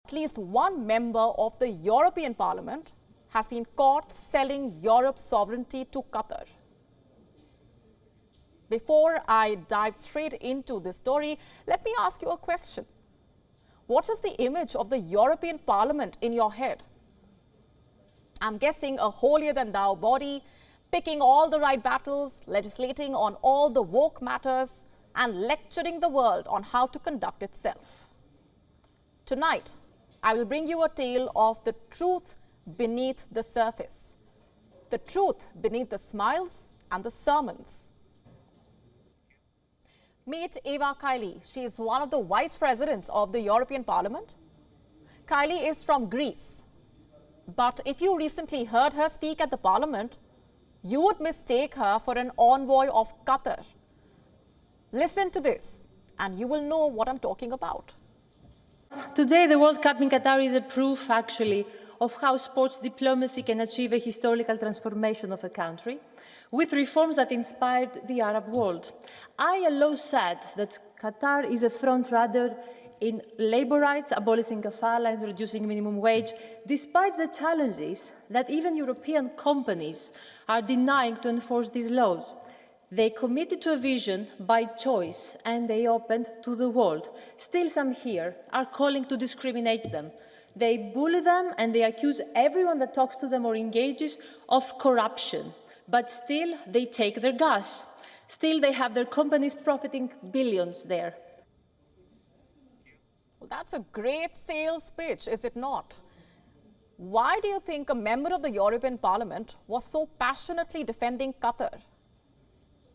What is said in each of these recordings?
at least one member of the European Parliament has been caught selling Europe's sovereignty to Qatar. Before I dive straight into this story, let me ask you a question. What is the image of the European Parliament in your head? I'm guessing a holier-than-thou body, picking all the right battles, legislating on all the woke matters, and lecturing the world on how to conduct itself. Tonight, I will bring you a tale of the truth beneath the surface, the truth beneath the smiles and the sermons. Meet Eva Kaili. She is one of the vice presidents of the European Parliament. Kaili is from Greece. But if you recently heard her speak at the Parliament, you would mistake her for an envoy of Qatar. Listen to this, and you will know what I'm talking about. Today, the World Cup in Qatar is a proof, actually, of how sports diplomacy can achieve a historical transformation of a country, with reforms that inspired the Arab world. ILO said that Qatar is a front-runner in labor rights, abolishing kafala and reducing minimum wage, despite the challenges that even European companies are denying to enforce these laws. They committed to a vision by choice, and they opened to the world. Still, some here are calling to discriminate them. They bully them, and they accuse everyone that talks to them or engages of corruption. But still, they take their gas. Still, they have their companies profiting billions there. Well, that's a great sales pitch, is it not? Why do you think a member of the European Parliament was so passionately defending Qatar?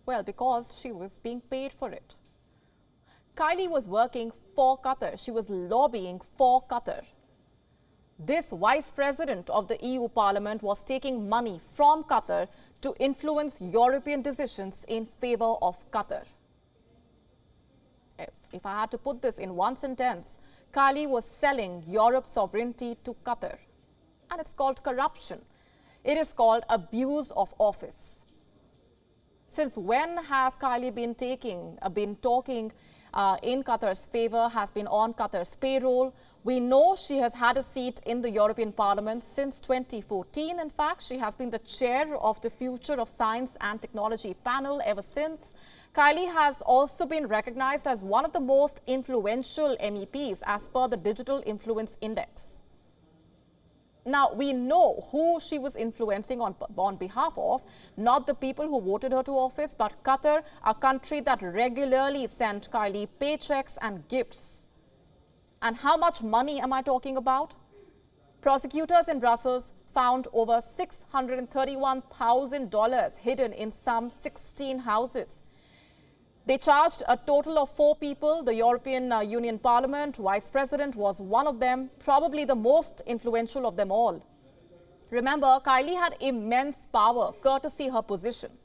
Well, because she was being paid for it. Kaili was working for Qatar. She was lobbying for Qatar. This vice president of the EU Parliament was taking money from Qatar to influence European decisions in favor of Qatar. If I had to put this in one sentence, Kaili was selling Europe's sovereignty to Qatar. And it's called corruption. It is called abuse of office. Since when has Kaili been talking in Qatar's favor, has been on Qatar's payroll? We know she has had a seat in the European Parliament since 2014. In fact, she has been the chair of the Future of Science and Technology panel ever since. Kaili has also been recognized as one of the most influential MEPs as per the Digital Influence Index. Now, we know who she was influencing on behalf of, not the people who voted her to office, but Qatar, a country that regularly sent Kaili paychecks and gifts. And how much money am I talking about? Prosecutors in Brussels found over $631,000 hidden in some 16 houses. They charged a total of 4 people. The European Union Parliament Vice President was one of them, probably the most influential of them all. Remember, Kaili had immense power, courtesy her position.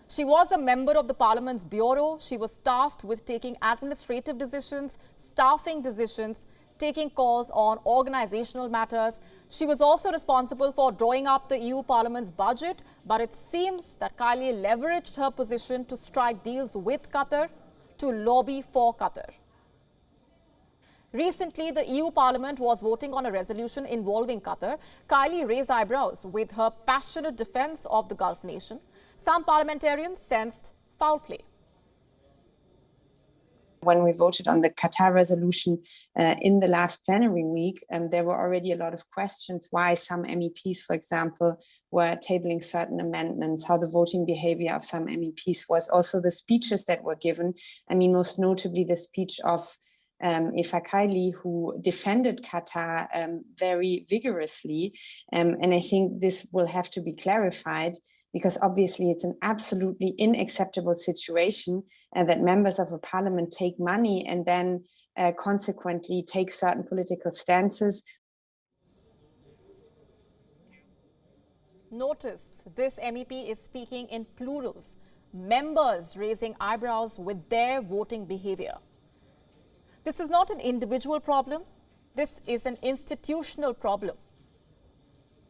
She was a member of the Parliament's bureau. She was tasked with taking administrative decisions, staffing decisions, taking calls on organizational matters. She was also responsible for drawing up the EU Parliament's budget, but it seems that Kaili leveraged her position to strike deals with Qatar, to lobby for Qatar. Recently, the EU Parliament was voting on a resolution involving Qatar. Kaili raised eyebrows with her passionate defense of the Gulf nation. Some parliamentarians sensed foul play. When we voted on the Qatar resolution in the last plenary week, there were already a lot of questions why some MEPs, for example, were tabling certain amendments, how the voting behavior of some MEPs was, also the speeches that were given. I mean, most notably the speech of Eva Kaili, who defended Qatar very vigorously. And I think this will have to be clarified, because obviously it's an absolutely unacceptable situation that members of a parliament take money and then consequently take certain political stances. Notice this MEP is speaking in plurals, members raising eyebrows with their voting behavior. This is not an individual problem. This is an institutional problem.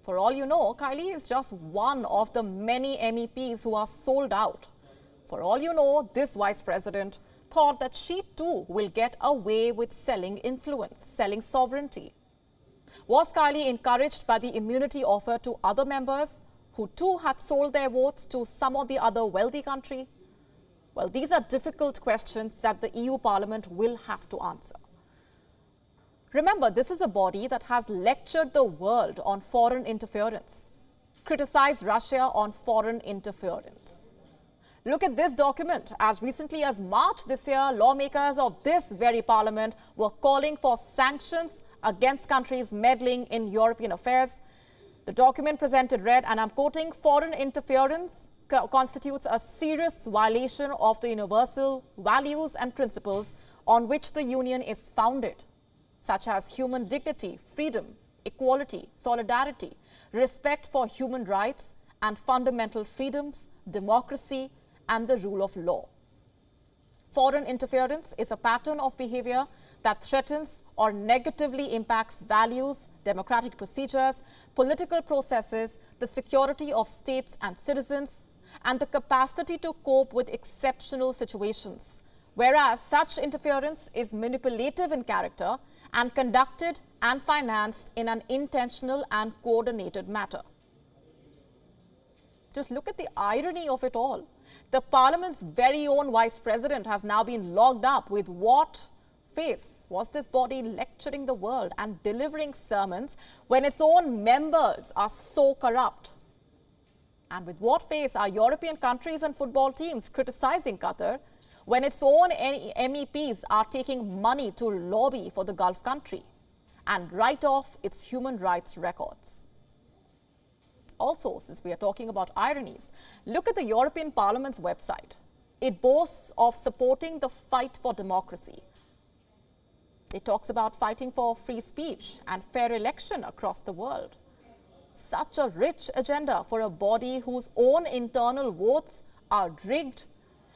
For all you know, Kaili is just one of the many MEPs who are sold out. For all you know, this vice president thought that she too will get away with selling influence, selling sovereignty. Was Kaili encouraged by the immunity offered to other members who too had sold their votes to some or the other wealthy country? Well, these are difficult questions that the EU Parliament will have to answer. Remember, this is a body that has lectured the world on foreign interference, criticized Russia on foreign interference. Look at this document. As recently as March this year, lawmakers of this very parliament were calling for sanctions against countries meddling in European affairs. The document presented read, and I'm quoting, "Foreign interference constitutes a serious violation of the universal values and principles on which the Union is founded, such as human dignity, freedom, equality, solidarity, respect for human rights and fundamental freedoms, democracy, and the rule of law." Foreign interference is a pattern of behavior that threatens or negatively impacts values, democratic procedures, political processes, the security of states and citizens, and the capacity to cope with exceptional situations, whereas such interference is manipulative in character and conducted and financed in an intentional and coordinated manner. Just look at the irony of it all. The Parliament's very own Vice President has now been locked up. With what face was this body lecturing the world and delivering sermons when its own members are so corrupt? And with what face are European countries and football teams criticizing Qatar when its own MEPs are taking money to lobby for the Gulf country and write off its human rights records? Also, since we are talking about ironies, look at the European Parliament's website. It boasts of supporting the fight for democracy. It talks about fighting for free speech and fair election across the world. Such a rich agenda for a body whose own internal votes are rigged,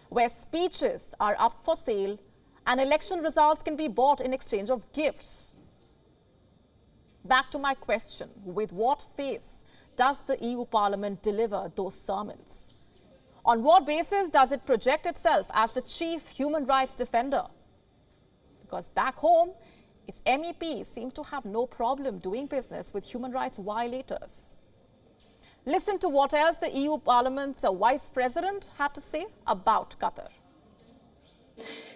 where speeches are up for sale and election results can be bought in exchange of gifts. Back to my question, with what face does the EU Parliament deliver those sermons? On what basis does it project itself as the chief human rights defender? Because back home, its MEPs seem to have no problem doing business with human rights violators. Listen to what else the EU Parliament's Vice President had to say about Qatar.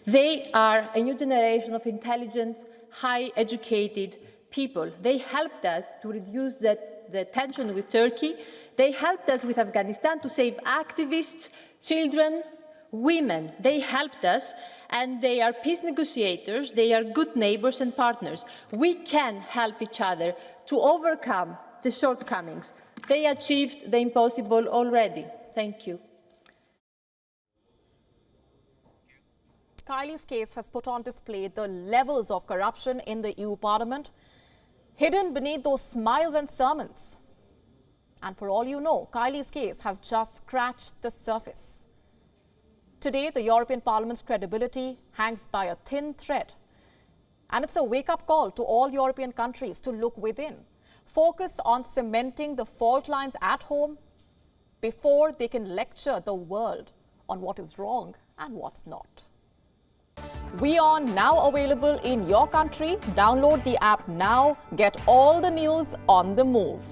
They are a new generation of intelligent, high-educated people. They helped us to reduce the tension with Turkey. They helped us with Afghanistan to save activists, children, women. They helped us, and they are peace negotiators. They are good neighbors and partners. We can help each other to overcome the shortcomings. They achieved the impossible already. Thank you. Kaili's case has put on display the levels of corruption in the EU Parliament, hidden beneath those smiles and sermons. And for all you know, Kaili's case has just scratched the surface. Today, the European Parliament's credibility hangs by a thin thread. And it's a wake-up call to all European countries to look within, focus on cementing the fault lines at home before they can lecture the world on what is wrong and what's not. We are now available in your country. Download the app now. Get all the news on the move.